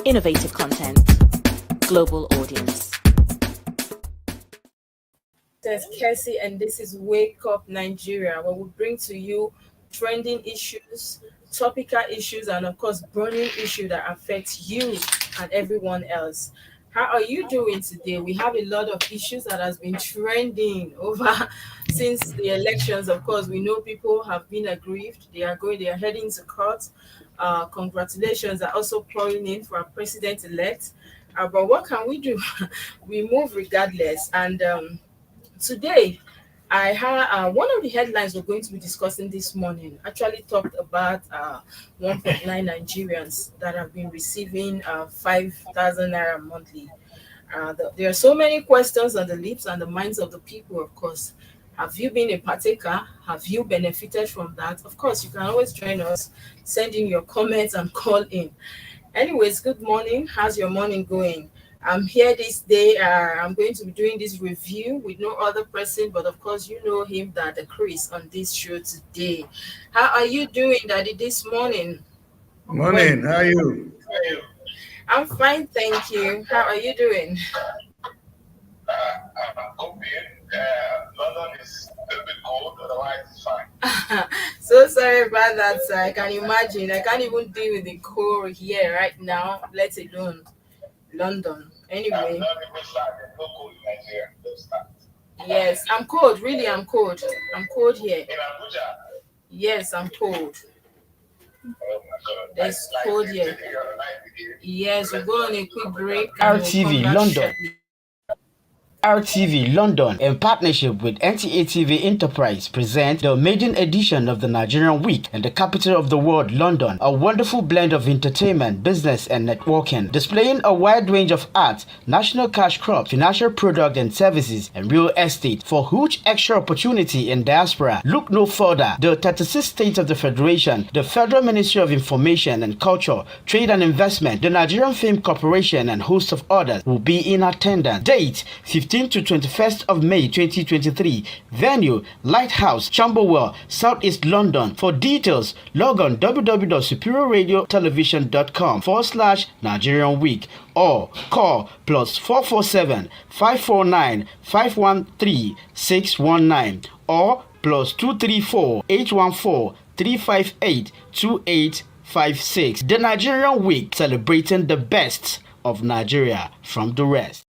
innovative content, global audience. This is KESSY, and this is Wake Up Nigeria, where we bring to you trending issues, topical issues, and of course, burning issues that affect you and everyone else. How are you doing today? We have a lot of issues that has been trending over since the elections. Of course, we know people have been aggrieved. They are heading to court. Congratulations are also pouring in for our president-elect. But what can we do? We move regardless. And today, I had one of the headlines we're going to be discussing this morning actually talked about 1.9 Nigerians that have been receiving 5,000 naira monthly. There are so many questions on the lips and the minds of the people, of course. Have you been a partaker? Have you benefited from that? Of course, you can always join us, send in your comments and call in. Anyways, good morning. How's your morning going? I'm here this day. I'm going to be doing this review with no other person, but of course, you know him, that the Chris on this show today. How are you doing, Daddy, this morning? Morning, how are you? I'm fine, thank you. How are you doing? London is a bit cold, otherwise it's fine. So sorry about that, sir. I can imagine. I can't even deal with the cold here right now, let alone London. Anyway. Not even start. There's no cold in Nigeria. Don't start. Yes, I'm cold. Really, I'm cold. I'm cold here. In Abuja. Yes, I'm cold. Oh my God. It's cold here. Yes, we'll go on a quick break. RTV London. RTV London, in partnership with NTA TV Enterprise, present the maiden edition of the Nigerian Week in the capital of the world, London. A wonderful blend of entertainment, business, and networking, displaying a wide range of arts, national cash crops, financial products and services, and real estate for huge extra opportunity in diaspora. Look no further. The 36 states of the Federation, the Federal Ministry of Information and Culture, Trade and Investment, the Nigerian Film Corporation, and host of others will be in attendance. Date 15th to 21st of May 2023. Venue Lighthouse, Camberwell, Southeast London. For details, log on www.superiorradiotelevision.com/Nigerian Week or call +447 549 513 619 or +234 814 358 2856. The Nigerian Week, celebrating the best of Nigeria from the rest.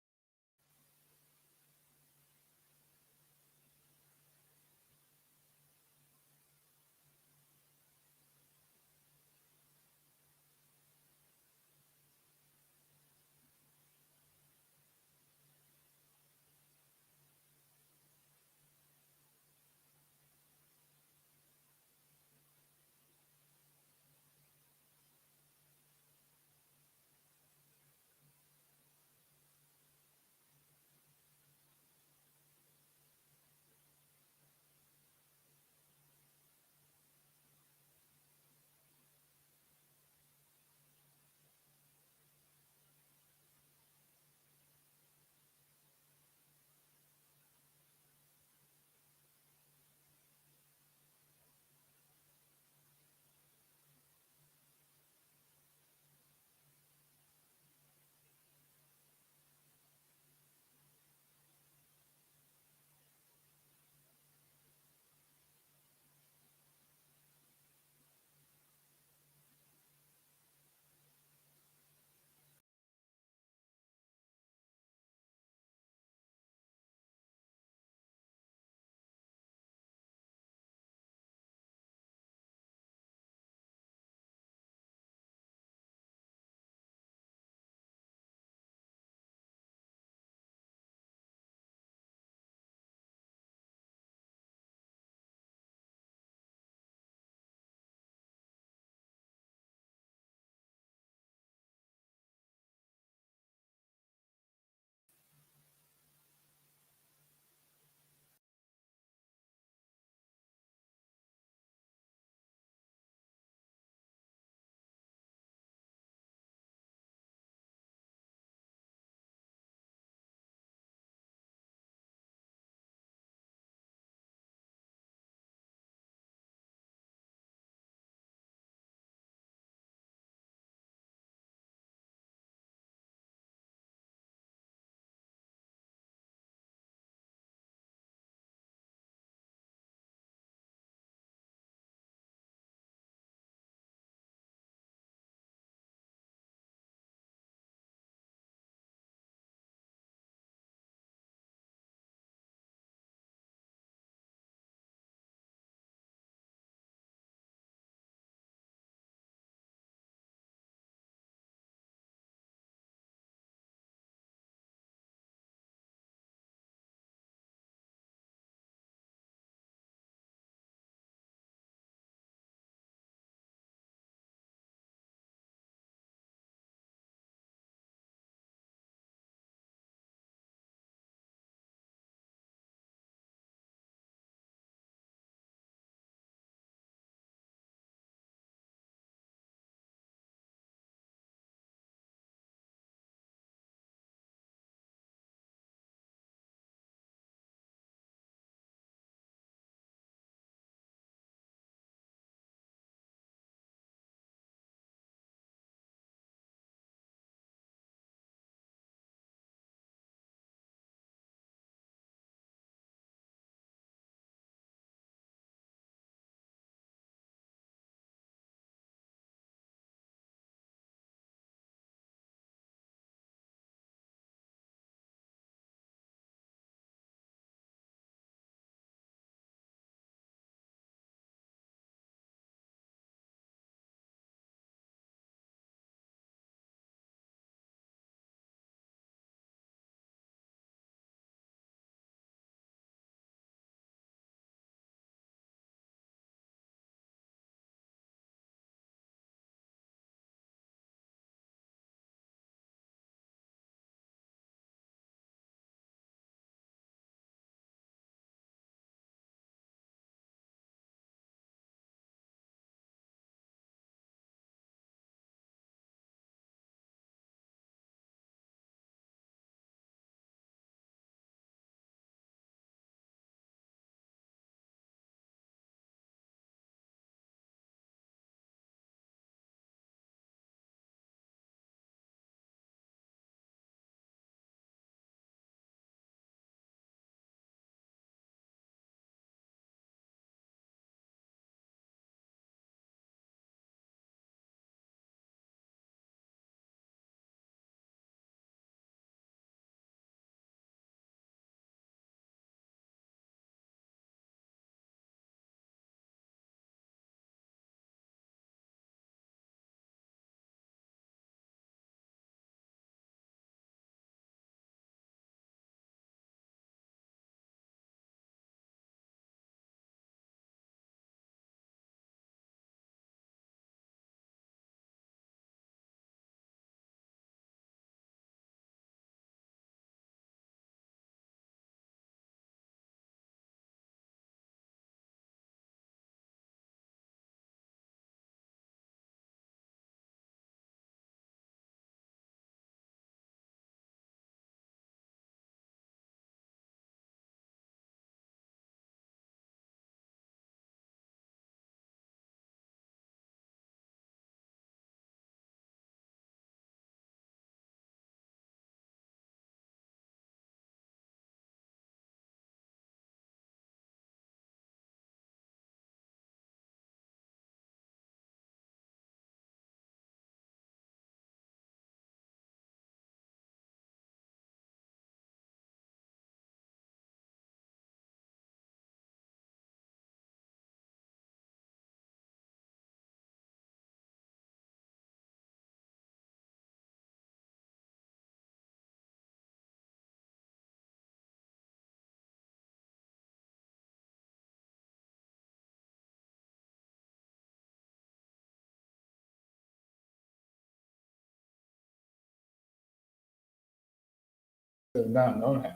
Down. All right.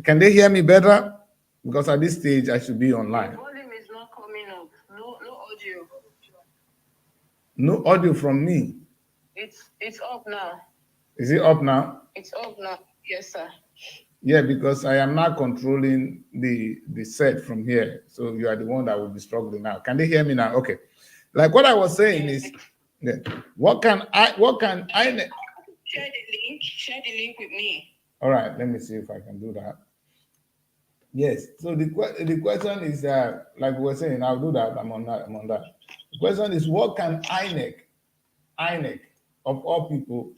Can they hear me better? Because at this stage, I should be online. Volume is not coming up. No audio. No audio from me. It's up now. Is it up now? It's up now. Yes, sir. Yeah, because I am now controlling the set from here. So you are the one that will be struggling now. Can they hear me now? Okay. Like what I was saying is, yeah, what can I share the link with me. All right, let me see if I can do that. Yes. So the question is, like we were saying, I'll do that. I'm on that. The question is, what can INEC of all people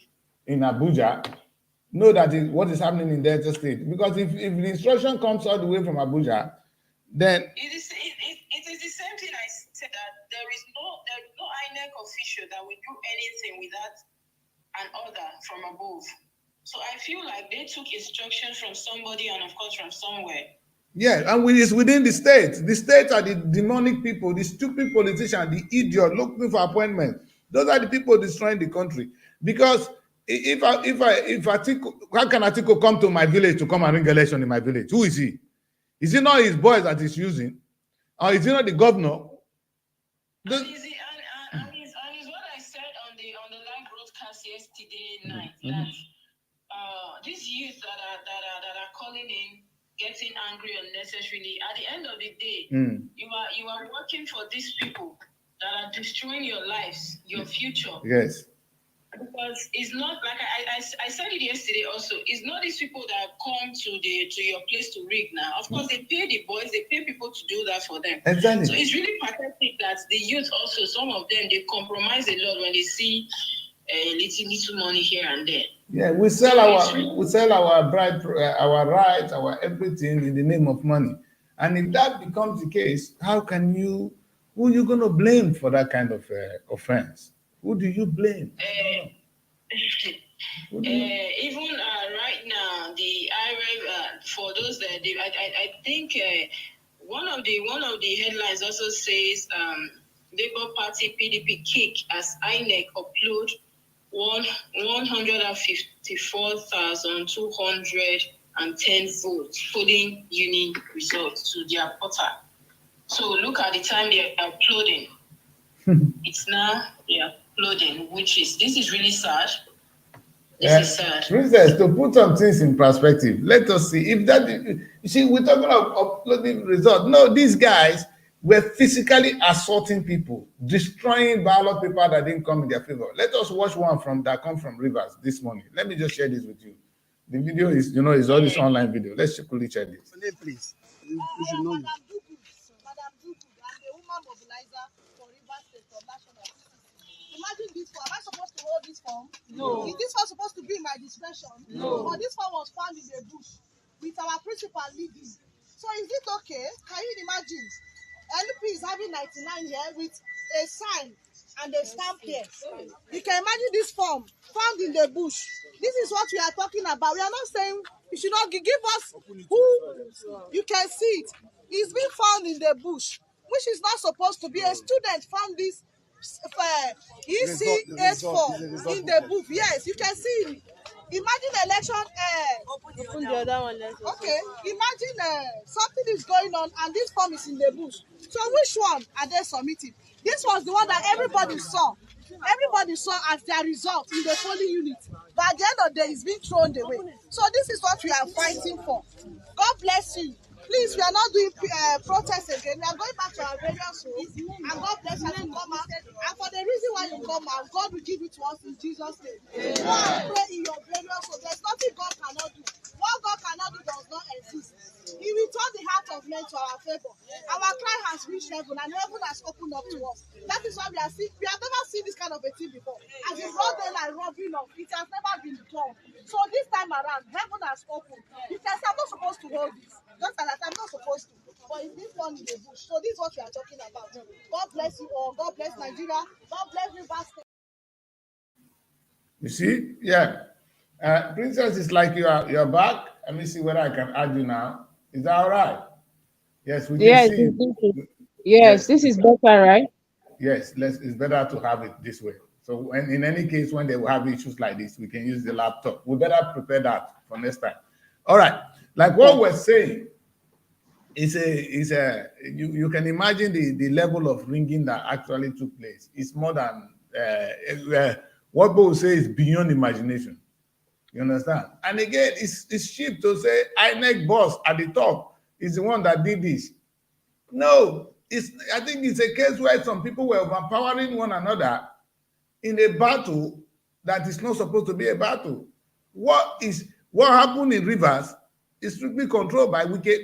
in Abuja know that what is happening in Delta State? Because if the instruction comes all the way from Abuja, then it is the same thing I said, that there is no INEC official that will do anything without an order from above. So I feel like they took instructions from somebody and of course from somewhere. Yeah, and it's within the states. The states are the demonic people, the stupid politicians, the idiot looking for appointments. Those are the people destroying the country. Because if Atiku, how can Atiku come to my village to come and ring election in my village? Who is he? Is it not his boys that he's using? Or is he not the governor? And is what I said on the live broadcast yesterday night, that these youths that are calling in, getting angry unnecessarily, at the end of the day, you are working for these people that are destroying your lives, your future. Yes. Because it's not like I said it yesterday also. It's not these people that come to your place to rig now. Of course, they pay the boys, they pay people to do that for them. Exactly. So it's really pathetic that the youth also, some of them, they compromise a lot when they see little money here and there. Yeah, we sell our bride, our rights, our everything in the name of money. And if that becomes the case, who are you going to blame for that kind of offense? Who do you blame? Even right now, the IRA, for those that I think one of the headlines also says Labour Party PDP kick as INEC upload 154,210 votes polling unit results to their portal. So look at the time they are uploading. It's now they are uploading, this is really sad. This is sad. Princess, to put some things in perspective, let us see if that. You see, we're talking about uploading results. No, these guys were physically assaulting people, destroying ballot paper that didn't come in their favor. Let us watch one that come from Rivers this morning. Let me just share this with you. The video is, is all this online video. Let's quickly check this. Please, you should know you. Madam Duku, I'm the woman mobilizer for Rivers State for National. Imagine this form. Am I supposed to hold this form? No. Is this one supposed to be in my discretion? No. But this form was found in the bush with our principal leading. So is it okay? Can you imagine? LP is having 99 here with a sign and a stamp here. You can imagine this form found in the bush. This is what we are talking about. We are not saying you should not give us who you can see it. It's been found in the bush, which is not supposed to be. A student found this EC84 in the booth. Yes, you can see. Imagine election. Open the other one. Okay. Imagine something is going on and this form is in the bush. So which one are they submitting? This was the one that everybody saw. Everybody saw as their result in the polling unit. But at the end of the day, it's been thrown away. So this is what we are fighting for. God bless you. Please, we are not doing protests again. We are going back to our various homes. And God bless us to come out. And for the reason why you come out, God will give it to us in Jesus' name. Go and pray in your various homes. There's nothing God cannot do. What God cannot do does not exist. He will turn the heart of men to our favor. Our cry has reached heaven, and heaven has opened up to us. That is why we are seeing. We have never seen this kind of a thing before. As a broad daylight robbing off, it has never been done. So this time around, heaven has opened. You can say, I'm not supposed to hold this. Just like I'm not supposed to. But in this one in the bush. So this is what we are talking about. God bless you all. God bless Nigeria. God bless Rivers State. You see? Yeah. Princess, it's like you're back. Let me see whether I can add you now. Is that all right? Yes, we can see. Yes, this is better, right? Yes, it's better to have it this way. So in any case, when they will have issues like this, we can use the laptop. We better prepare that for next time. All right. Like what we're saying is a you can imagine the level of ringing that actually took place. It's more than what people say is beyond imagination. You understand? And again, it's cheap to say INEC boss at the top is the one that did this. No, I think it's a case where some people were overpowering one another in a battle that is not supposed to be a battle. What happened in Rivers is strictly controlled by Wike.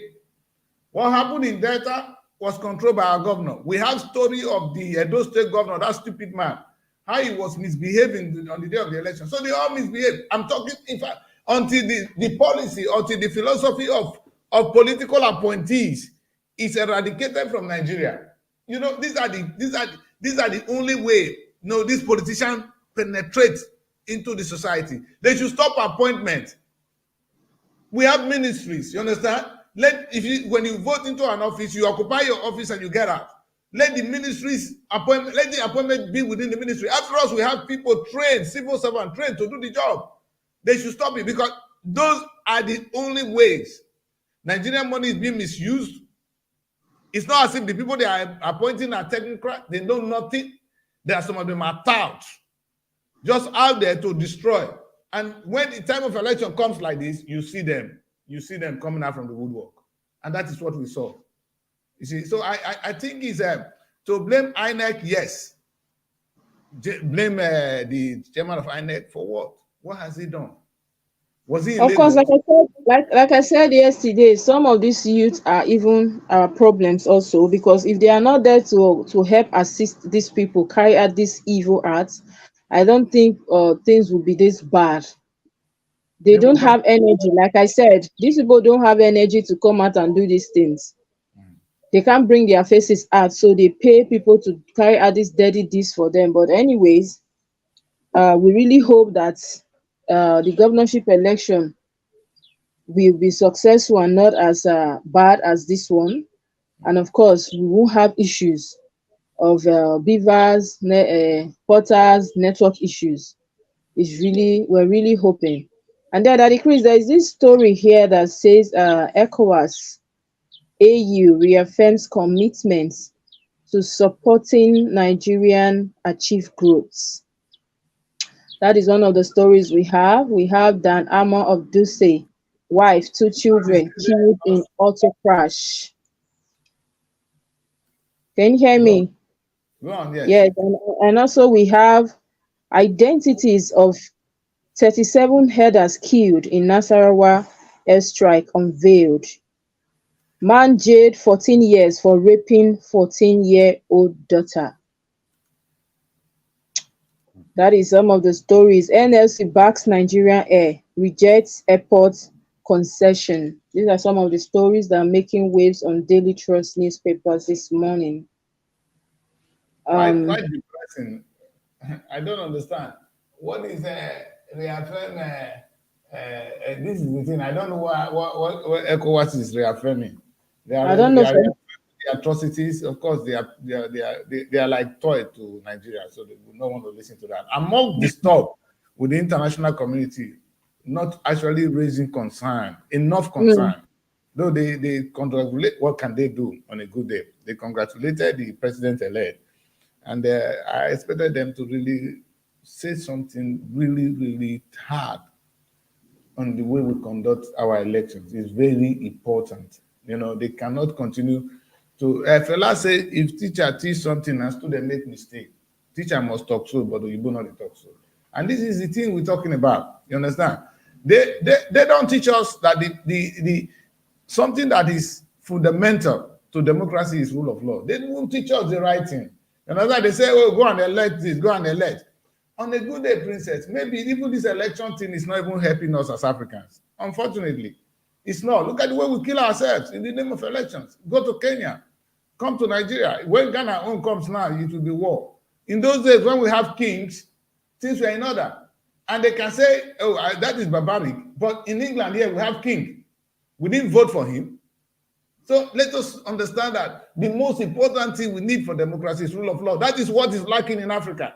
What happened in Delta was controlled by our governor. We have story of the Edo State governor, that stupid man, how he was misbehaving on the day of the election. So they all misbehaved. I'm talking, in fact, until the policy, until the philosophy of political appointees is eradicated from Nigeria. You know, these are the only way, these politicians penetrate into the society. They should stop appointment. We have ministries, you understand? When you vote into an office, you occupy your office and you get out. Let the ministries appointment, let the appointment be within the ministry. After us, we have people trained, civil servants trained to do the job. They should stop it because those are the only ways. Nigerian money is being misused. It's not as if the people they are appointing are technocrats. They know nothing. There are some of them are touts, just out there to destroy. And when the time of election comes like this, you see them coming out from the woodwork. And that is what we saw. You see, so I think it's to blame INEC, yes. Blame the chairman of INEC for what? What has he done? Was he illegal? Of course, like I said yesterday, some of these youth are even problems also, because if they are not there to help assist these people carry out these evil acts, I don't think things will be this bad. They don't have energy. Like I said, these people don't have energy to come out and do these things. They can't bring their faces out, so they pay people to carry out these dirty deeds for them. But anyways, we really hope that the governorship election will be successful and not as bad as this one. And of course, we won't have issues of beavers, porters, network issues. We're really hoping. And then at Chris, there is this story here that says ECOWAS AU reaffirms commitments to supporting Nigerian achieve growth. That is one of the stories we have. We have Dan Armour of Duse, wife, 2 children killed in auto crash. Can you hear me? Go on, yes. Yes, and also we have identities of 37 herders killed in Nasarawa airstrike unveiled. Man jailed 14 years for raping 14-year-old daughter. That is some of the stories. NLC backs Nigerian Air, rejects airport concession. These are some of the stories that are making waves on Daily Trust newspapers this morning. Quite depressing. I don't understand. What is reaffirm? This is the thing. I don't know what ECOWAS is reaffirming. I don't know. The atrocities, of course, they are like toy to Nigeria, so they will not want to listen to that. I'm more disturbed with the international community not actually raising enough concern. Though they congratulate, what can they do on a good day? They congratulated the president-elect, and I expected them to really say something really, really hard on the way we conduct our elections. It's very important. They cannot continue to. Fela say, if teacher teach something and student make mistake, teacher must talk so, but you not talk so. And this is the thing we're talking about. You understand? They don't teach us that the something that is fundamental to democracy is rule of law. They won't teach us the right thing. And that's why they say, oh, go and elect this, go and elect. On a good day, princess, maybe even this election thing is not even helping us as Africans. Unfortunately, it's not. Look at the way we kill ourselves in the name of elections. Go to Kenya, come to Nigeria. When Ghana own comes now, it will be war. In those days, when we have kings, things were in order. And they can say, oh, that is barbaric. But in England, here, we have king. We didn't vote for him. So let us understand that the most important thing we need for democracy is rule of law. That is what is lacking in Africa.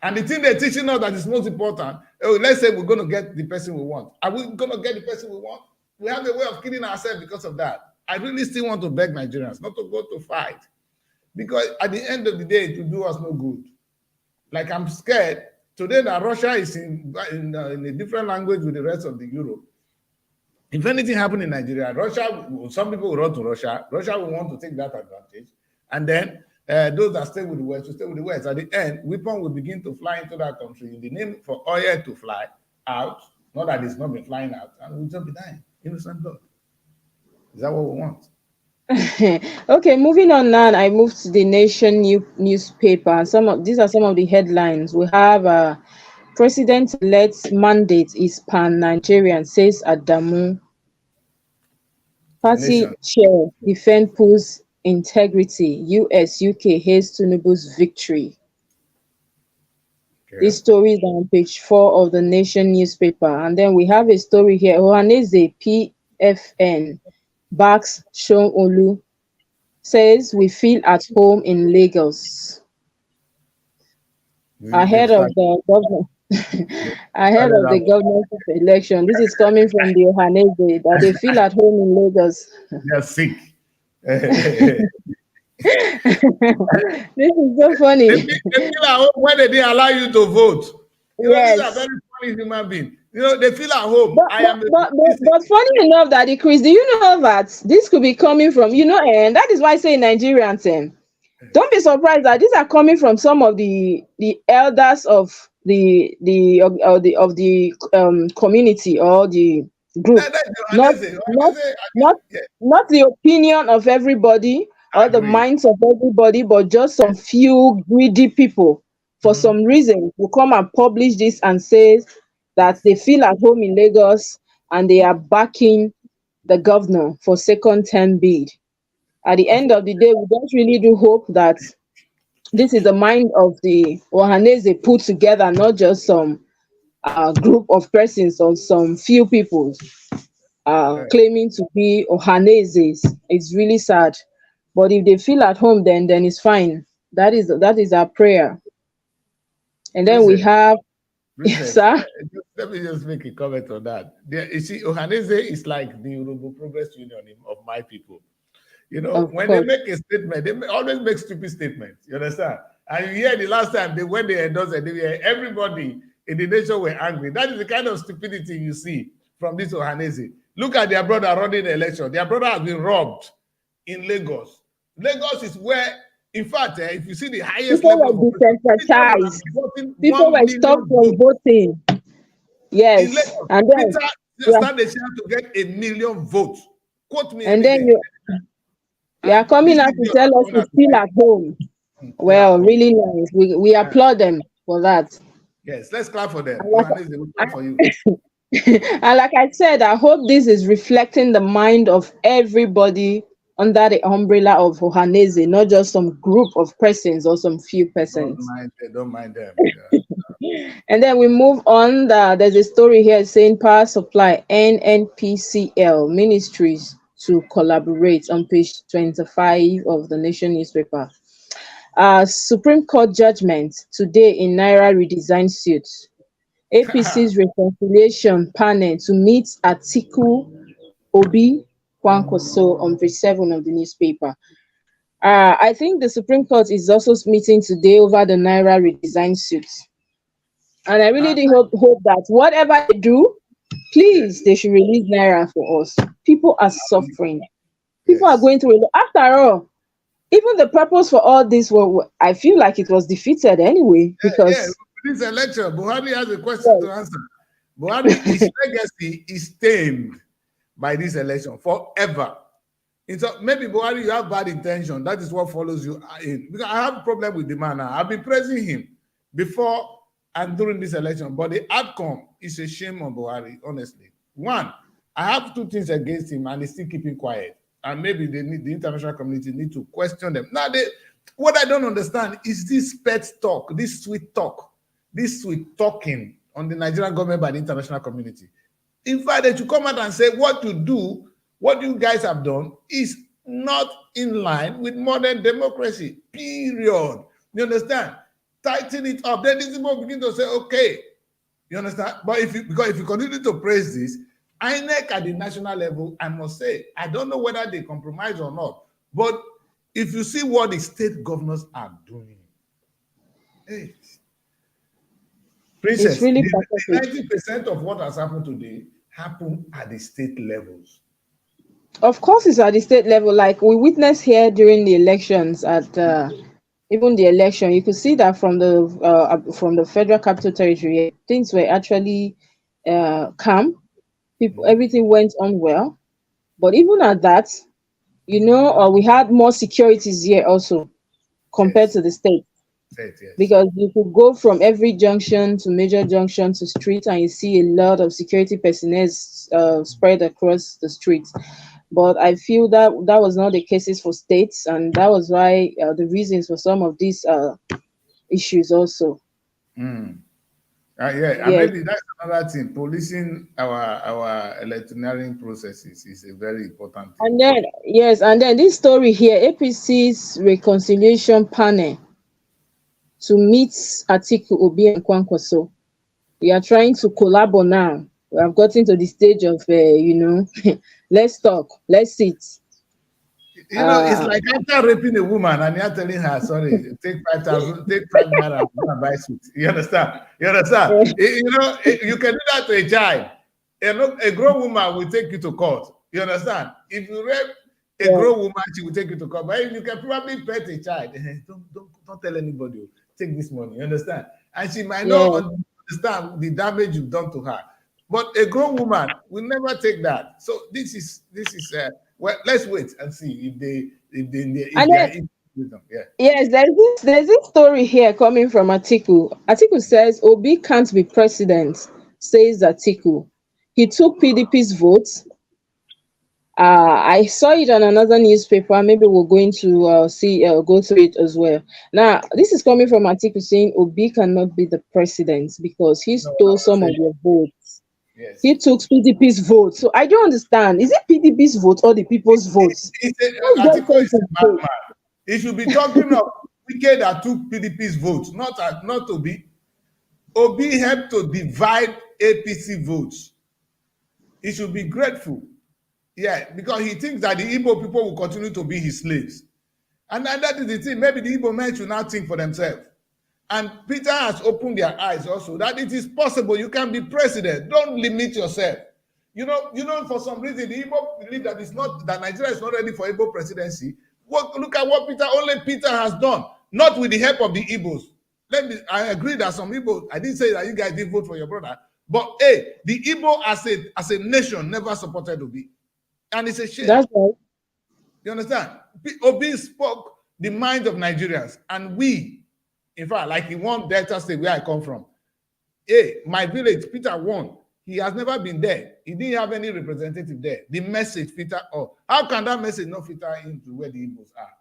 And the thing they're teaching us that is most important, oh, let's say we're going to get the person we want. Are we going to get the person we want? We have a way of killing ourselves because of that. I really still want to beg Nigerians not to go to fight, because at the end of the day, it will do us no good. Like, I'm scared today that Russia is in a different language with the rest of the Europe. If anything happened in Nigeria, Russia, some people will run to Russia. Russia will want to take that advantage. And then those that stay with the West will stay with the West. At the end, weapons will begin to fly into that country in the name for oil to fly out. Not that it's not been flying out. And we'll just be dying. Innocent blood. Is that what we want? Okay, moving on now. I moved to the Nation newspaper. These are some of the headlines. We have President-elect mandate is pan-Nigerian, says Adamu. Party chair defend Pu's integrity. US, UK hails Tinubu's victory. Okay. This story is on page 4 of the Nation newspaper. And then we have a story here. Ohaneze PFN backs Seun-Olu, says we feel at home in Lagos. Ahead of the governor's election. This is coming from the Ohaneze, that they feel at home in Lagos. They're sick. This is so funny. They feel at home when they didn't allow you to vote. Yes. These are very funny human beings. They feel at home. But funny enough, Daddy Chris, do you know that this could be coming from, and that is why I say Nigerians, don't be surprised that these are coming from some of the elders of the community or the group, not the opinion of everybody or the minds of everybody, but just some few greedy people for some reason will come and publish this and say that they feel at home in Lagos and they are backing the governor for second term bid. At the end of the day, we don't really do hope that this is the mind of the Ohaneze put together, not just some group of persons or some few people claiming to be Ohanezes. It's really sad. But if they feel at home, then it's fine. That is our prayer. And then we have, sir. Let me just make a comment on that. You see, Ohaneze is like the Yoruba Progress Union of my people. When they make a statement, they always make stupid statements. You understand? And you hear the last time when they endorsed it, everybody in the nation were angry. That is the kind of stupidity you see from this Ohaneze. Look at their brother running the election. Their brother has been robbed in Lagos. Lagos is where, in fact, if you see the highest people level were desensitized. People were stopped from voting. Yes. And then stand a chance to get 1 million votes. Quote me. And then you are coming out to tell us to feel at home. Well, really nice. We applaud them for that. Yes, let's clap for them. We'll clap for you. And like I said, I hope this is reflecting the mind of everybody under the umbrella of Ohaneze, not just some group of persons or some few persons. Don't mind them. Yeah. And then we move on. There's a story here saying power supply NNPCL ministries to collaborate on page 25 of the Nation newspaper. Supreme Court judgment today in Naira redesign suit. APC's reconciliation panel to meet Atiku Obi Kwankwaso on page 7 of the newspaper. I think the Supreme Court is also meeting today over the Naira redesign suit. And I really do hope that whatever they do, please, they should release Naira for us. People are suffering. People are going through it. After all, even the purpose for all this, I feel like it was defeated anyway. Because this election, Buhari has a question to answer. Buhari, his legacy is tamed by this election forever. So maybe Buhari, you have bad intention. That is what follows you in. Because I have a problem with the man now. I've been praising him before and during this election, but the outcome is a shame on Buhari, honestly. One, I have 2 things against him, and he's still keeping quiet. And maybe the international community need to question them. Now, what I don't understand is this pet talk, this sweet talking on the Nigerian government by the international community. In fact, they should come out and say what you guys have done is not in line with modern democracy, period. You understand? tighten it up. Then these people begin to say, okay, you understand? But if you continue to praise this, INEC at the national level, I must say, I don't know whether they compromise or not. But if you see what the state governors are doing, hey, Princess, It's really the 90% of what has happened today happened at the state levels. Of course, it's at the state level. Like we witnessed here during the elections, at even the election, you could see that from the Federal Capital Territory, things were actually calm. Everything went on well. But even at that, we had more securities here also compared to the state. Yes. Because you could go from every junction to major junction to street, and you see a lot of security personnel spread across the streets. But I feel that that was not the cases for states, and that was why the reasons for some of these issues also. Yeah, Yes. and maybe that's another thing. Policing our electioneering processes is a very important thing. And then and then this story here, APC's reconciliation panel to meet Atiku, Obi, and Kwankwaso. We are trying to collaborate now. We have gotten to the stage of let's talk, let's sit. It's like after raping a woman and you're telling her, sorry, take 5,000, take 5 naira and buy suit. You understand? You can do that to a child. A grown woman will take you to court. You understand? If you rape a grown woman, she will take you to court. But you can probably pet a child. Don't tell anybody. Take this money. You understand? And she might not understand the damage you've done to her. But a grown woman will never take that. So this is well, let's wait and see if they Yes, there's this story here coming from Atiku. Atiku says Obi can't be president, says Atiku. He took PDP's votes. I saw it on another newspaper. Maybe we're going to go through it as well. Now, this is coming from Atiku saying Obi cannot be the president because he stole some of your votes. Yes. He took PDP's vote. So I don't understand. Is it PDP's vote or the people's votes? He should be talking of wicked that took PDP's votes, not Obi. Obi helped to divide APC votes. He should be grateful. Yeah, because he thinks that the Igbo people will continue to be his slaves. And that is the thing. Maybe the Igbo men should now think for themselves. And Peter has opened their eyes also that it is possible you can be president. Don't limit yourself. For some reason, the Igbo believe that Nigeria is not ready for Igbo presidency. Look at what Peter has done, not with the help of the Igbos. I agree that some Igbo, I didn't say that you guys didn't vote for your brother, but hey, the Igbo as a nation never supported Obi. And it's a shame. That's right. You understand? Obi spoke the mind of Nigerians, and we, in fact, like in one Delta state where I come from, my village, Peter won. He has never been there. He didn't have any representative there. The message, Peter, how can that message not filter into where the Igbos are?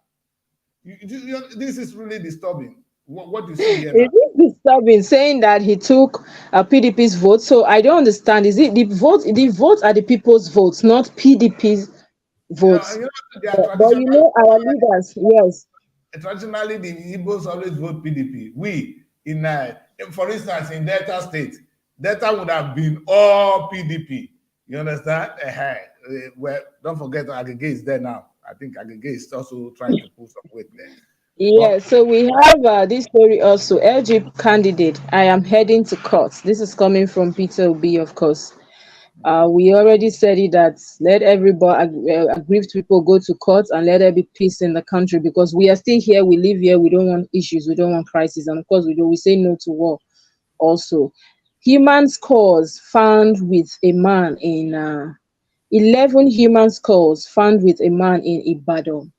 This is really disturbing. What do you see here? It is disturbing, saying that he took PDP's vote. So I don't understand. Is it the vote? The votes are the people's votes, not PDP's votes. But our leaders, yes. Traditionally, the Igbos always vote PDP. We, for instance, in Delta State, Delta would have been all PDP. You understand? Well, don't forget Agege is there now. I think Agege is also trying to pull some weight there. Yeah, so we have this story also. LG candidate, I am heading to court. This is coming from Peter Obi, of course. We already said it that let everybody, aggrieved people go to court and let there be peace in the country because we are still here, we live here, we don't want issues, we don't want crisis. And of course, we say no to war also. Human scores found with a man in 11 human scores found with a man in Ibadan.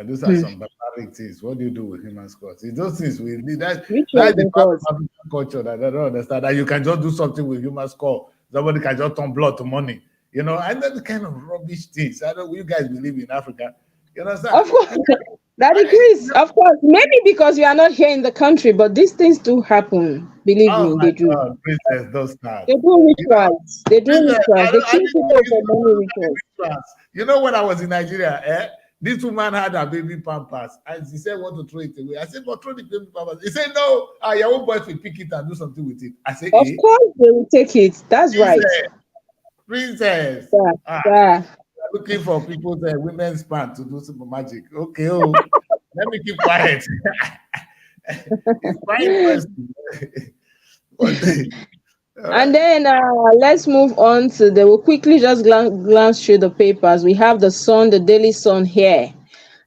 Those are some barbaric things. What do you do with human scores? It's those things we need. That's the part of African culture that I don't understand. That you can just do something with human score. Somebody can just turn blood to money. And that's the kind of rubbish things. I don't know, you guys believe in Africa. You understand? Of course. That agrees. Of course. Maybe because we are not here in the country, but these things do happen. Believe me, they do. Princess, don't start. They do rituals. They do rituals. They kill people for money rituals. When I was in Nigeria, This woman had her baby pampers and she said, want to throw it away. I said, but throw the baby pampers. He said, no, your own boys will pick it and do something with it. I said, Of course, they will take it. That's right. Princess. Yeah. Ah, Yeah. looking for people's women's pants to do super magic. Okay, oh, let me keep quiet. It's quite interesting. And then let's move on to we'll quickly just glance through the papers. We have the Sun, the Daily Sun here.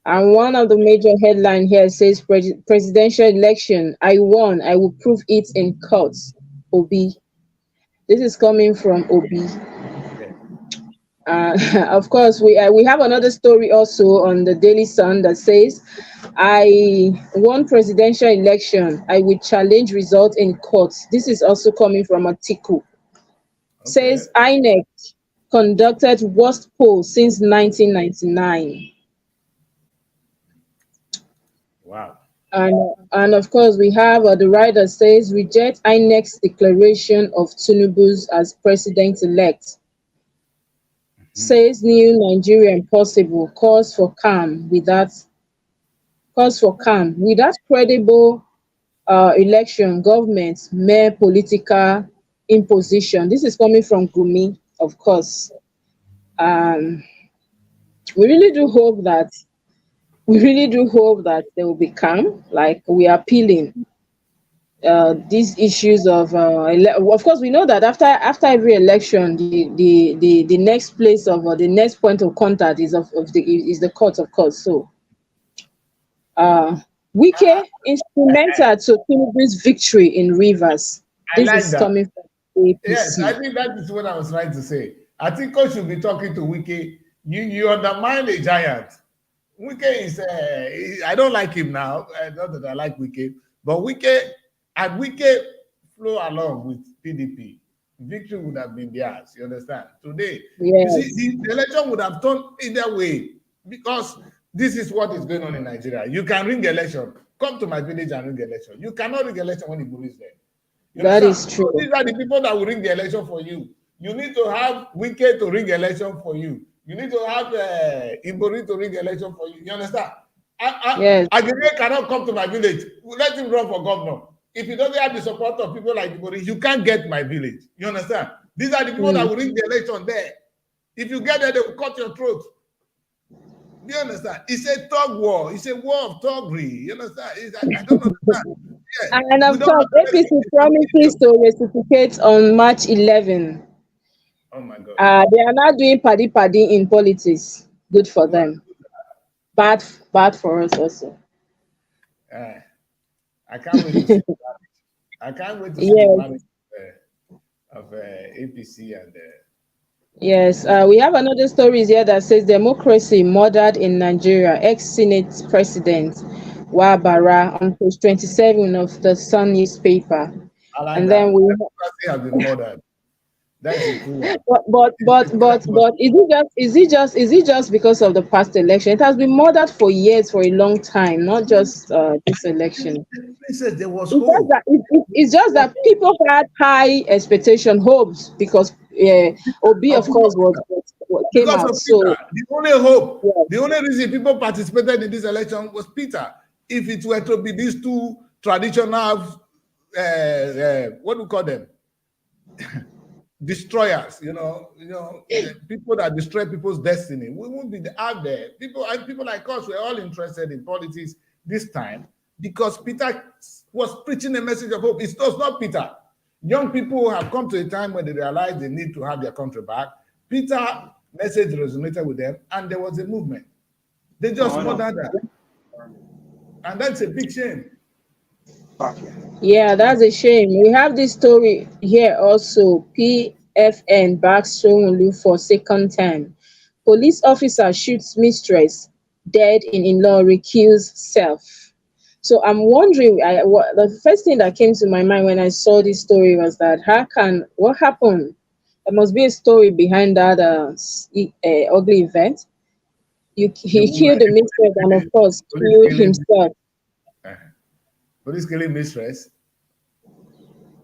And one of the major headline here says presidential election. I won. I will prove it in court. Obi. This is coming from Obi. Of course, we have another story also on the Daily Sun that says, I won presidential election. I will challenge result in court. This is also coming from Atiku. Says INEC conducted worst poll since 1999. Wow. And of course, we have the writer says, reject INEC's declaration of Tinubu's as president-elect. Says new Nigerian possible, calls for calm without credible election, government, mere political imposition. This is coming from Gumi, of course. We really do hope that there will be calm. Like, we are appealing these issues of course, we know that after every election, the next place of the next point of contact is the court, of course. So Wike instrumental to Tinubu's victory in Rivers. This is coming from APC. Yes, I think that is what I was trying to say. I think Coach should be talking to Wike. You undermine a giant. Wike is I don't like him now. Not that I like Wike, but Wike flow along with PDP, victory would have been theirs. You understand? Today, yes. You see, the election would have turned either way, because this is what is going on in Nigeria. You can ring election. Come to my village and ring election. You cannot ring election when Igbo is there. That is true. So these are the people that will ring the election for you. You need to have Wike to ring election for you. You need to have Ibori to ring election for you. You understand? Yes. Agege cannot come to my village. Let him run for governor. If you don't have the support of people like Ibori, you can't get my village. You understand? These are the people that will ring the election there. If you get there, they will cut your throat. Do you understand? It's a thug war. It's a war of thuggery. You understand? I don't understand. Yeah. And of course, APC promises to reciprocate on March 11. Oh my God. They are not doing paddy in politics. Good for them. Bad for us also. I can't wait to see the marriage. I can't wait to see the marriage of APC and yes, we have another story here that says democracy murdered in Nigeria. Ex-Senate President Wabara on page 27 of the Sun newspaper. And then we have been murdered. That's a cool one. But is it just because of the past election? It has been murdered for years, for a long time, not just this election. There was hope. It's just that people had high expectation, hopes, because Obi, of course, came because out. Of so the only hope, the only reason people participated in this election was Peter. If it were to be these two traditional, what do we call them? Destroyers, people that destroy people's destiny. We won't be out there. People like us, we're all interested in politics this time because Peter was preaching a message of hope. It was not Peter. Young people have come to a time when they realize they need to have their country back. Peter's message resonated with them, and there was a movement. They just murdered that. And that's a big shame. Yeah, that's a shame. We have this story here also. PFN backs Shomolu for second time. Police officer shoots mistress, dead in-law recused self. So I'm wondering, the first thing that came to my mind when I saw this story was that what happened? There must be a story behind that ugly event. He killed the mistress and of course killed himself. Police killing mistress?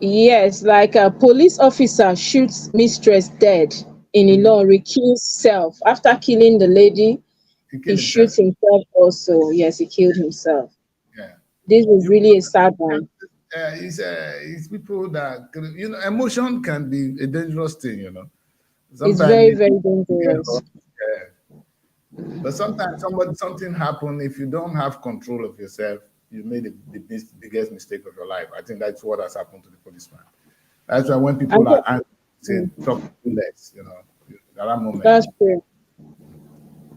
Yes, like a police officer shoots mistress dead, in-law recused self after killing the lady He He killed himself. shoots himself also. Yes, he killed himself. Yeah. This is You, really a sad one. it's people that emotion can be a dangerous thing. It's Sometimes very, you very get dangerous. lost. But sometimes something happen. If you don't have control of yourself, you made the biggest mistake of your life. I think that's what has happened to the policeman. That's why when And people are angry, say so- talk less. At that moment. that's true.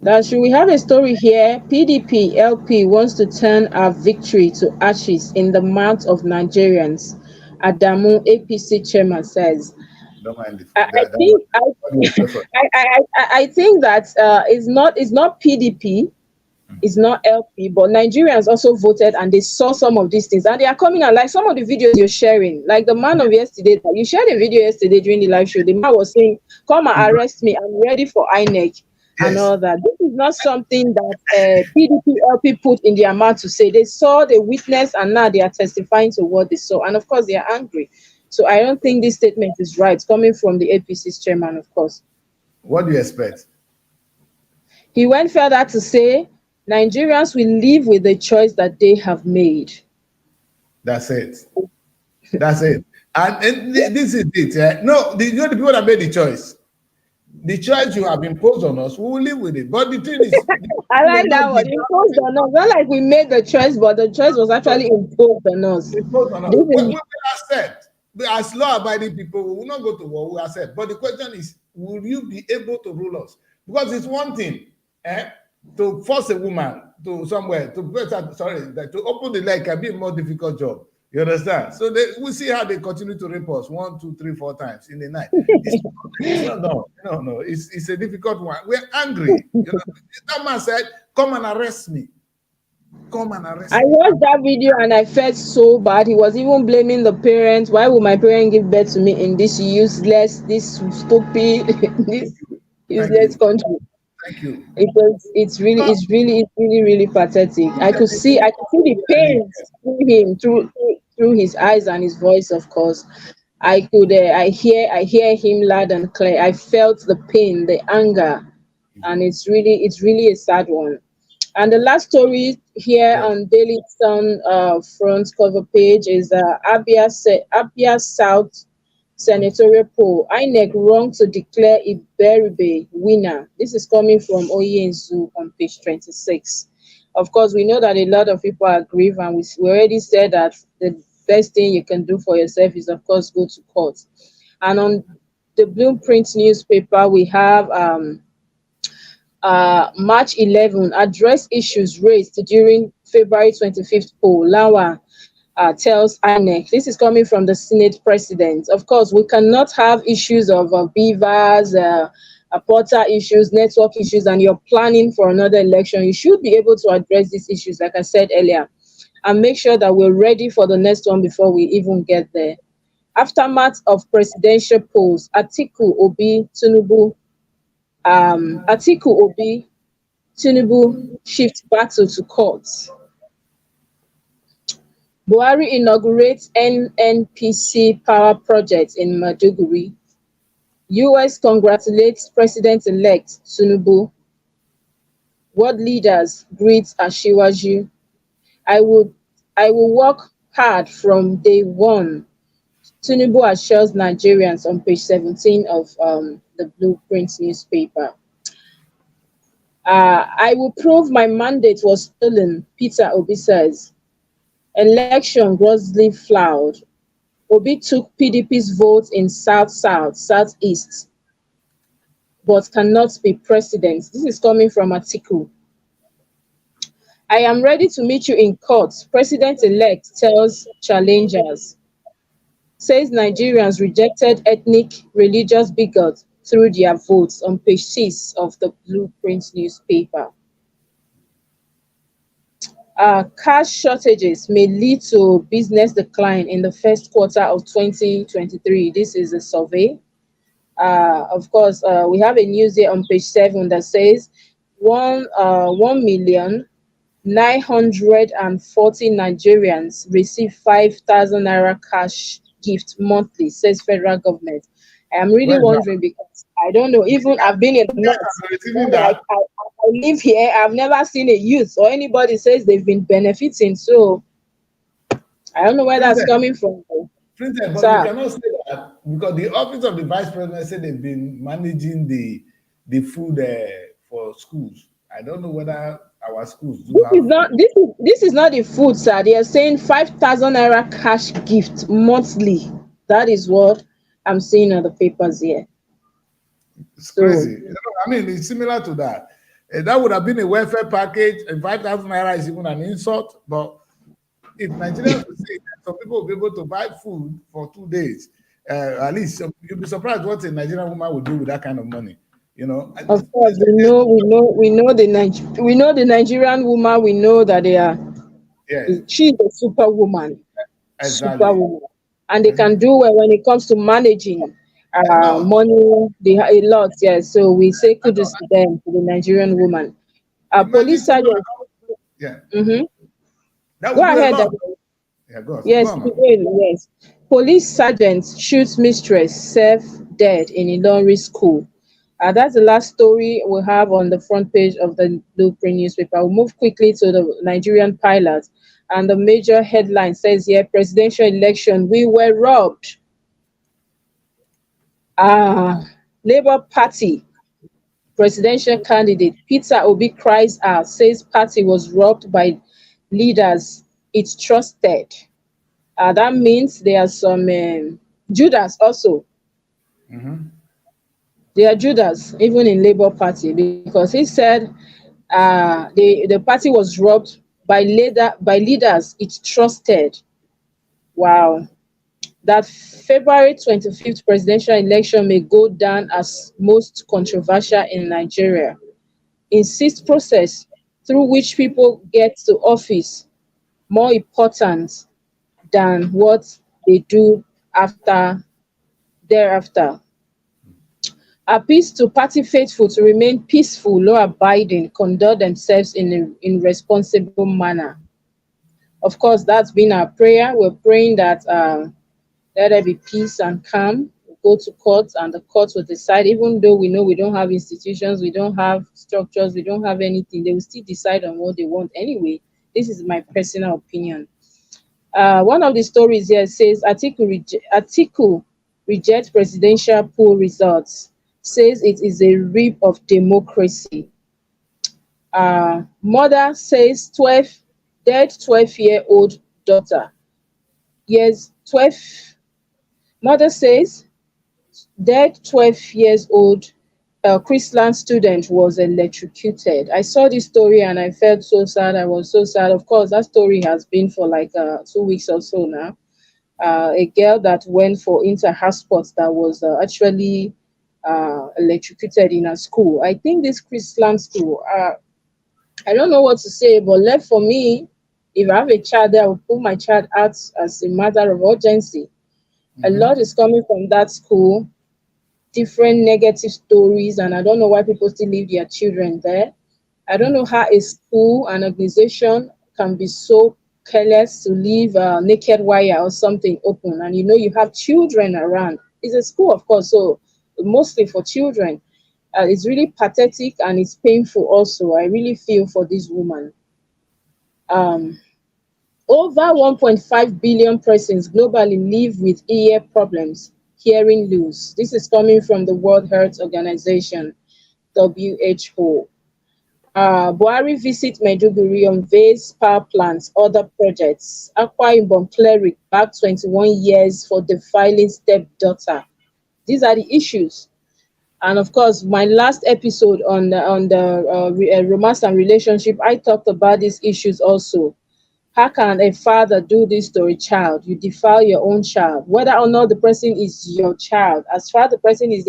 That's true. We have a story here. PDP LP wants to turn our victory to ashes in the mouth of Nigerians. Adamu APC chairman says. Don't mind I that one. think I, What do you prefer? I think that it's not PDP. It's not LP, but Nigerians also voted and they saw some of these things and they are coming out like some of the videos you're sharing. Like the man of yesterday, you shared a video yesterday during the live show. The man was saying, "Come and arrest me. I'm ready for INEC," and Yes. all that. This is not something that PDP LP put in their mouth to say. They saw, they witnessed, and now they are testifying to what they saw. And of course, they are angry. So I don't think this statement is right coming from the APC's chairman, of course. What do you expect? He went further to say Nigerians will live with the choice that they have made. That's it. That's it. And this is it. No, the people that made the choice. The choice you have imposed on us, we will live with it. But the thing is, I we were like not that one. the Imposed on us. Not like we made the choice, but the choice was actually imposed on us. imposed on us. This We is will accept. As law-abiding people, we will not go to war. We will accept. But the question is, will you be able to rule us? Because it's one thing, to force a woman to somewhere to open the leg can be a more difficult job. You understand? So we see how they continue to rape us 1, 2, 3, 4 times in the night. It's not no. It's a difficult one. We're angry. That man said, "Come and arrest me. Come and arrest I me." watched that video and I felt so bad. He was even blaming the parents. Why would my parents give birth to me in this useless, this stupid, this Thank useless you. country? Thank you. It's really pathetic. I could see the pain through him, through his eyes and his voice, of course. I hear him loud and clear. I felt the pain, the anger, and it's really a sad one. And the last story here Yes. on Daily Sun front cover page is Abia South senatorial poll. INEC wrong to declare Iberibe winner. This is coming from Oyenzu on page 26. Of course, we know that a lot of people are grieved, and we already said that the best thing you can do for yourself is, of course, go to court. And on the Blueprint newspaper, we have March 11, address issues raised during February 25th poll. Lawa tells INEC. This is coming from the Senate president. Of course, we cannot have issues of beavers, portal issues, network issues, and you're planning for another election. You should be able to address these issues, like I said earlier, and make sure that we're ready for the next one before we even get there. Aftermath of presidential polls, Atiku Obi Tinubu shift battle to courts. Buhari inaugurates NNPC power project in Maiduguri. US congratulates President-elect Tinubu. World leaders greet Ashiwaju. I will I will work hard from day one. Tinubu assures Nigerians on page 17 of the Blueprint newspaper. I will prove my mandate was stolen, Peter Obi says. Election grossly flawed. Obi took PDP's vote in South, Southeast, but cannot be president. This is coming from Atiku. I am ready to meet you in court, President-elect tells challengers. Says Nigerians rejected ethnic, religious bigots through their votes on page 6 of the Blueprint newspaper. Cash shortages may lead to business decline in the first quarter of 2023. This is a survey. Of course, we have a news here on page 7 that says 1,940,000 Nigerians receive 5,000 naira cash gift monthly, says federal government. I'm really Where is that? wondering because I don't know. Even I've been in the Yes, north. I'm receiving When I, that. I, I live here, I've never seen a youth or anybody says they've been benefiting. So I don't know where that's Princess, coming from. Princess, but you Sir, cannot say that because the office of the vice president said they've been managing the food for schools. I don't know whether our schools do this is have not food. this is not the food, sir. They are saying 5,000 naira cash gift monthly. That is what I'm seeing on the papers here. It's So crazy. I mean, it's similar to that. That would have been a welfare package, and 5,000 naira is even an insult. But if Nigerians would say that some people will be able to buy food for 2 days, at least you'll be surprised what a Nigerian woman would do with that kind of money. You know, of course we know the Nigerian woman. We know that they are yes, she's a superwoman, exactly. superwoman, and they can Mhm. do well when it comes to managing A lot. money. They have a lot, yes. So we say A lot. kudos to them, to the Nigerian woman. Imagine Police people sergeant. are, yeah, Mm-hmm. that Go would do a ahead. lot. Yeah, go Yes, on, he man. will. Yes. Police sergeant shoots mistress, self dead in Ilori school. That's the last story we have on the front page of the Blueprint newspaper. We'll move quickly to the Nigerian pilot. And the major headline says here presidential election, we were robbed. Labour Party presidential candidate Peter Obi cries out, says party was robbed by leaders it trusted. That means there are some Judas also. Mhm. There are Judas even in Labour Party because he said the party was robbed by leaders it trusted. Wow. That February 25th presidential election may go down as most controversial in Nigeria. Insist process through which people get to office more important than what they do after thereafter. Appeals to party faithful to remain peaceful, law abiding, conduct themselves in responsible manner. Of course, that's been our prayer. We're praying that let there be peace and calm. Go to court and the court will decide, even though we know we don't have institutions, we don't have structures, we don't have anything, they will still decide on what they want anyway. This is my personal opinion. One of the stories here says Atiku rejects presidential poll results, says it is a rip of democracy. Mother says 12-year-old daughter. Yes, 12. Mother says dead 12 years old Chrisland student was electrocuted. I saw this story and I felt so sad. I was so sad. Of course, that story has been for like 2 weeks or so now. A girl that went for inter-house sports that was actually electrocuted in a school. I think this Chrisland school, I don't know what to say, but left for me, if I have a child there, I will put my child out as a matter of urgency. A lot Mhm. is coming from that school, different negative stories, and I don't know why people still leave their children there. I don't know how a school, an organization can be so careless to leave a naked wire or something open, and you know you have children around. It's a school, of course, so mostly for children. It's really pathetic and it's painful also. I really feel for this woman. Um, Over 1.5 billion persons globally live with ear problems, hearing loss. This is coming from the World Health Organization, WHO. Buhari visit Maiduguri, unveils power plants, other projects. Akwa Ibom cleric back 21 years for defiling stepdaughter. These are the issues. And of course, my last episode on the romance and relationship, I talked about these issues also. How can a father do this to a child? You defile your own child, whether or not the person is your child. As far the person is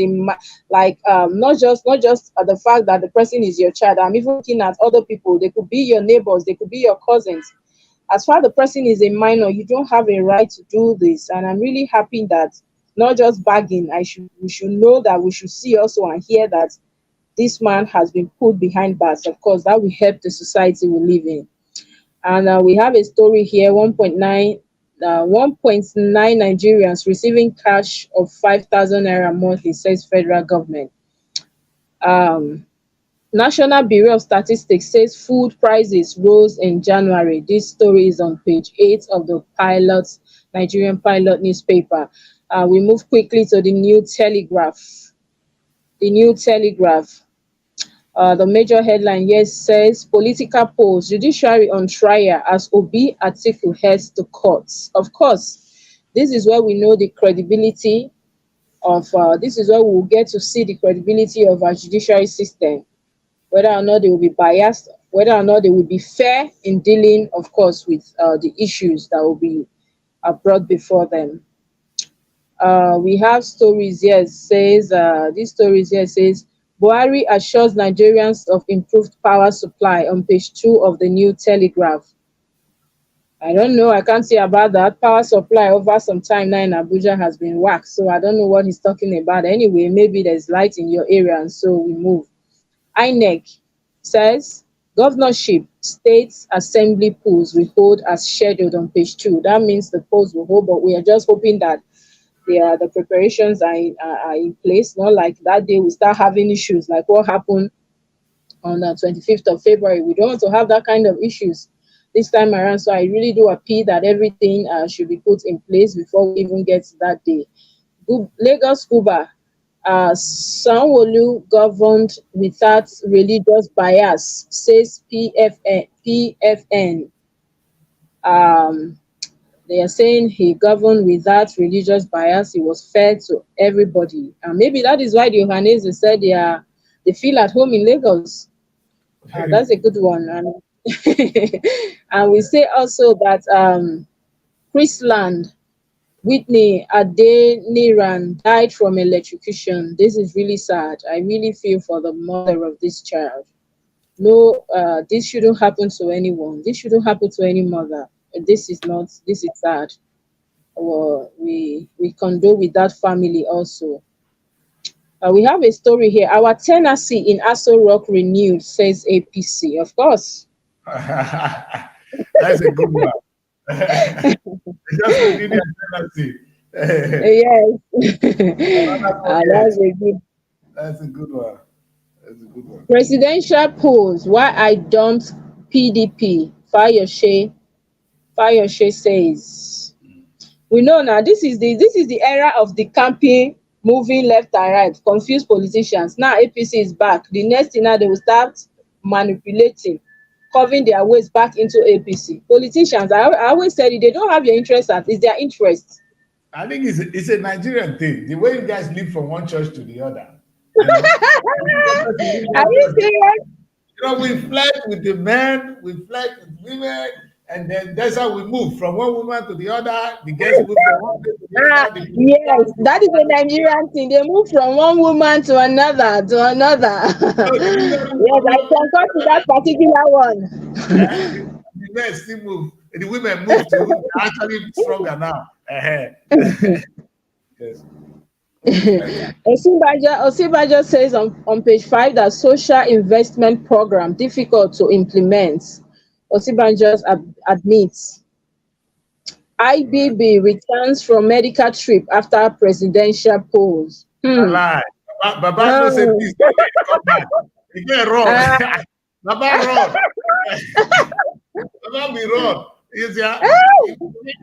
like not just the fact that the person is your child. I'm even looking at other people. They could be your neighbors. They could be your cousins. As far the person is a minor, you don't have a right to do this. And I'm really happy that not just bagging. We should know that we should see also and hear that this man has been put behind bars. Of course, that will help the society we live in. And we have a story here 1.9 1.9 Nigerians receiving cash of 5,000 naira monthly, says federal government. National Bureau of Statistics says food prices rose in January. This story is on page 8 of the Nigerian Pilot newspaper. We move quickly to the New Telegraph. The New Telegraph. The major headline here says political polls, judiciary on trial as Obi Atiku heads to courts. Of course, this is where we know the credibility of, this is where we will get to see the credibility of our judiciary system, whether or not they will be biased, whether or not they will be fair in dealing, of course, with the issues that will be brought before them. We have stories here. These stories here says Buhari assures Nigerians of improved power supply on page 2 of the New Telegraph. I don't know. I can't say about that. Power supply over some time now in Abuja has been waxed, so I don't know what he's talking about. Anyway, maybe there's light in your area, and so we move. INEC says governorship states assembly polls will hold as scheduled on page 2. That means the polls will hold, but we are just hoping that the preparations are in place. Not like that day we start having issues like what happened on the 25th of February. We don't want to have that kind of issues this time around. So I really do appeal that everything should be put in place before we even get to that day. Lagos Cuba, Sanwo-Olu governed without religious bias, says PFN. They are saying he governed without religious bias. He was fair to everybody, and maybe that is why the Ohanese said they feel at home in Lagos. That's a good one. And we say also that Chrisland Whitney Adeniran died from electrocution. This is really sad. I really feel for the mother of this child. No, this shouldn't happen to anyone. This shouldn't happen to any mother. This is sad. We condole with that family also. We have a story here. Our tenancy in Aso Rock renewed, says APC. Of course. That's a good one. Just renewed tenancy. Yes. That's a good one. That's a good one. Presidential polls. Why I dumped PDP. Fayoshe says. We know now this is the era of the campaign moving left and right, confused politicians. Now APC is back. The next thing now they will start manipulating, curving their ways back into APC. Politicians, I always said it, they don't have your interest at, it's their interest. I think it's a Nigerian thing. The way you guys live from one church to the other. You know? Are you serious? You know, we flirt with the men, we flirt with women, and then that's how we move from one woman to the other. The girls move from one place to the other. Yes, that is a Nigerian thing. They move from one woman to another. Yes, I concur to that particular one. The men still move. The women move too. They're actually stronger now. Yes. Osibajo says on page 5 that social investment program difficult to implement. Osibajo admits. IBB returns from medical trip after presidential polls. Baba no say please come back. You get wrong. Baba run. Baba be run.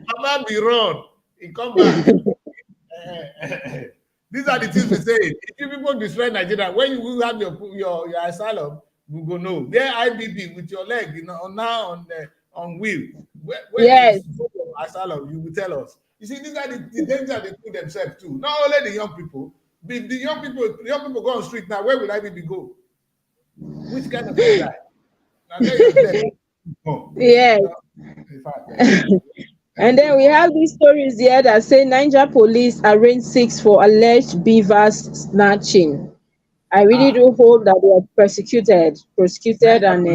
Baba be run. He come back. These are the things we say. If you people destroy Nigeria, when you will have your asylum, we go know. There IBB with your leg, you know, now on wheel. When yes. You go to asylum, you will tell us. You see, these are the danger they put themselves to. Not only the young people, the young people go on the street now. Where will IBB go? Which kind of guy? Now yes. And then we have these stories here that say Niger police arraigned 6 for alleged beavers snatching. I really do hope that they are prosecuted and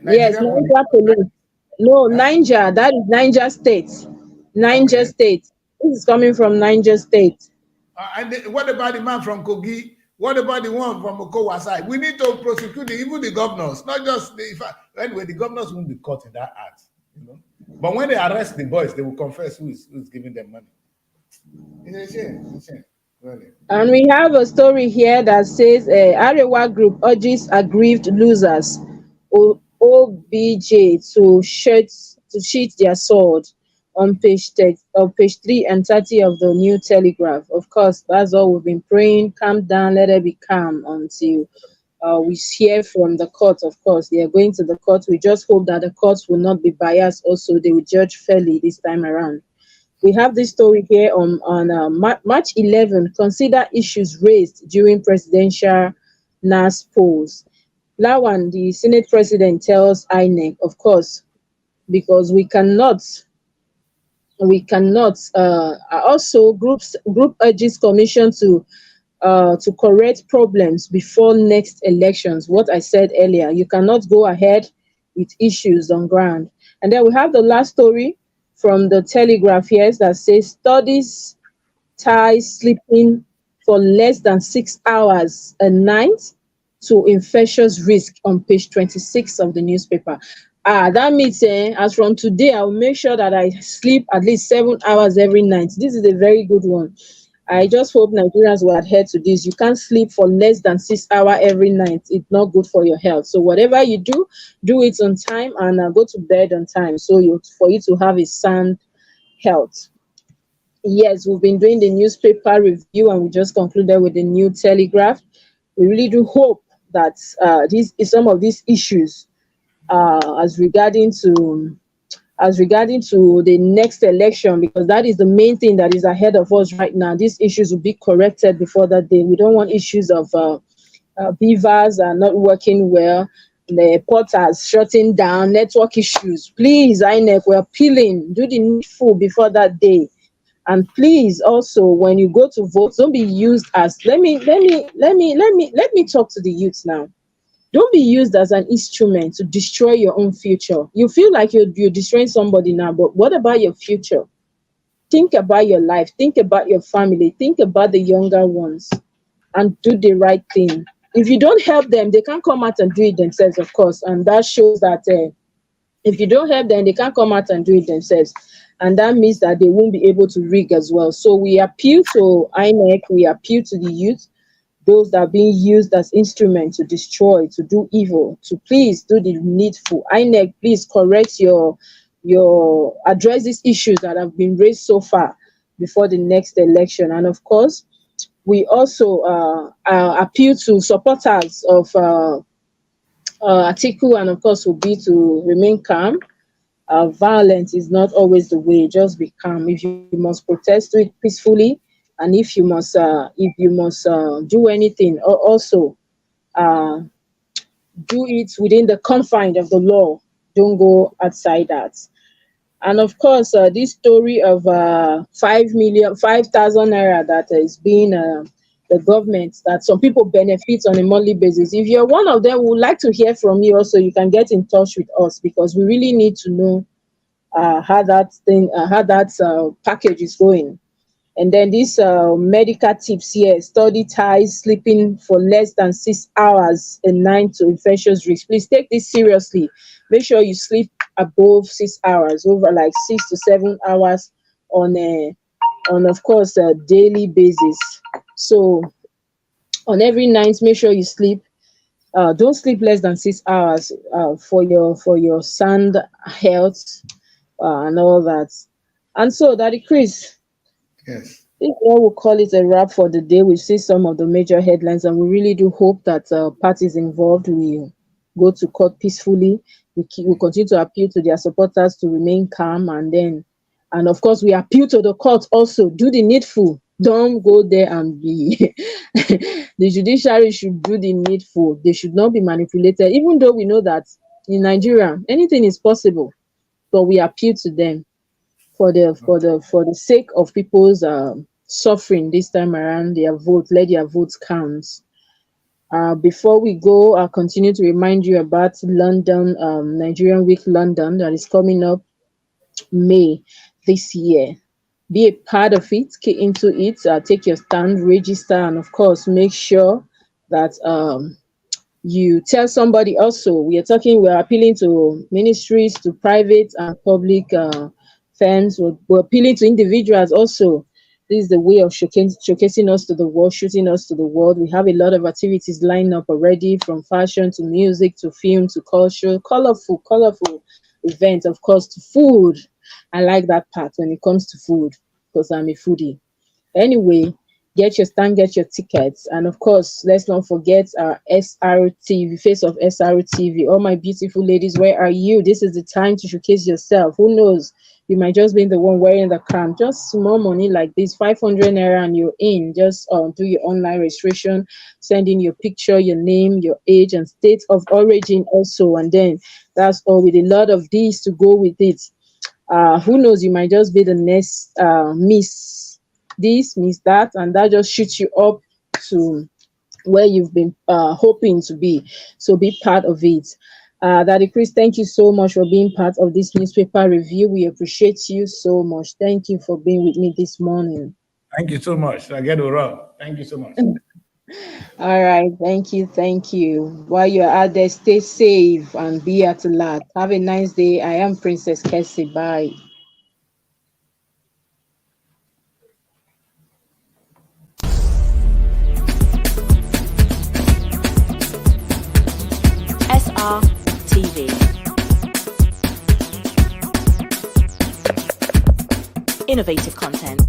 yes, Niger police. No, Niger, that is Niger State. Niger State. This is coming from Niger State. And what about the man from Kogi? What about the one from Okowa side? We need to prosecute even the governors, not just anyway, the governors won't be caught in that act. you know. But when they arrest the boys, they will confess who's giving them money. It's a shame. It's a shame. Really. And we have a story here that says Arewa Group urges aggrieved losers OBJ to sheath their sword on page 3 and 30 of the New Telegraph. Of course, that's all we've been praying. Calm down, let it be calm until we hear from the court. Of course, they are going to the court. We just hope that the courts will not be biased. Also, they will judge fairly this time around. We have this story here on March 11. Consider issues raised during presidential NAS polls. Lawan, the Senate president, tells INEC, of course, because we cannot also group urges commission to correct problems before next elections. What I said earlier, you cannot go ahead with issues on ground. And then we have the last story from the Telegraph here that says studies ties sleeping for less than 6 hours a night to infectious risk on page 26 of the newspaper. That means as from today, I'll make sure that I sleep at least 7 hours every night. This is a very good one. I just hope Nigerians will adhere to this. You can't sleep for less than 6 hours every night. It's not good for your health. So whatever you do, do it on time and go to bed on time. So for you to have a sound health. Yes, we've been doing the newspaper review and we just concluded with the New Telegraph. We really do hope that some of these issues as regarding to the next election, because that is the main thing that is ahead of us right now. These issues will be corrected before that day. We don't want issues of beavers are not working well, the portals shutting down, network issues. Please, INEC, we're appealing, do the needful before that day. And please also, when you go to vote, don't be used as let me talk to the youth now. Don't be used as an instrument to destroy your own future. You feel like you're destroying somebody now, but what about your future? Think about your life, think about your family, think about the younger ones, and do the right thing. If you don't help them, they can't come out and do it themselves, of course. And that shows that if you don't help them, they can't come out and do it themselves. And that means that they won't be able to rig as well. So we appeal to INEC, we appeal to the youth, those that are being used as instruments to destroy, to do evil, to please do the needful. INEC, please correct your address these issues that have been raised so far before the next election. And of course, we also appeal to supporters of Atiku, and of course will be to remain calm. Violence is not always the way. Just be calm. If you must protest, do it peacefully, and if you must do anything, also do it within the confines of the law. Don't go outside that. And of course, this story of 5,000 naira that is being the government, that some people benefit on a monthly basis. If you're one of them, we would like to hear from you also. You can get in touch with us because we really need to know how that package is going. And then these medical tips here: study ties sleeping for less than 6 hours a night to infectious risk. Please take this seriously. Make sure you sleep above 6 hours, over like 6 to 7 hours on of course a daily basis. So on every night, make sure you sleep. Don't sleep less than 6 hours for your sound health and all that. And so, Daddy Chris, Yes. I think we'll call it a wrap for the day. We've seen some of the major headlines, and we really do hope that parties involved will go to court peacefully. We continue to appeal to their supporters to remain calm, and of course, we appeal to the court also. Do the needful. Don't go there and be. The judiciary should do the needful. They should not be manipulated, even though we know that in Nigeria anything is possible. But we appeal to them for the sake of people's suffering this time around. Let their votes count. Before we go, I'll continue to remind you about London, Nigerian Week London, that is coming up May this year. Be a part of it, key into it, take your stand, register, and of course make sure that you tell somebody also. We're appealing to ministries, to private and public firms. We're appealing to individuals also. This is the way of showcasing us to the world, shooting us to the world. We have a lot of activities lined up already, from fashion to music to film to culture, colorful events, of course, to food. I like that part when it comes to food because I'm a foodie. Anyway, get your stand, get your tickets. And of course, let's not forget our SRTV, face of SRTV. All my beautiful ladies, where are you? This is the time to showcase yourself. Who knows? You might just be the one wearing the crown. Just small money like this, 500 naira, and you're in. Just do your online registration, send in your picture, your name, your age, and state of origin also. And then that's all, with a lot of these to go with it. Who knows? You might just be the next Miss this, Miss that, and that just shoots you up to where you've been hoping to be. So be part of it. Daddy Chris, thank you so much for being part of this newspaper review. We appreciate you so much. Thank you for being with me this morning. Thank you so much. I get it wrong. Thank you so much. All right, thank you. While you're out there, stay safe and be at alert. Have a nice day. I am Princess KESSY. Bye. SRTV. Innovative content.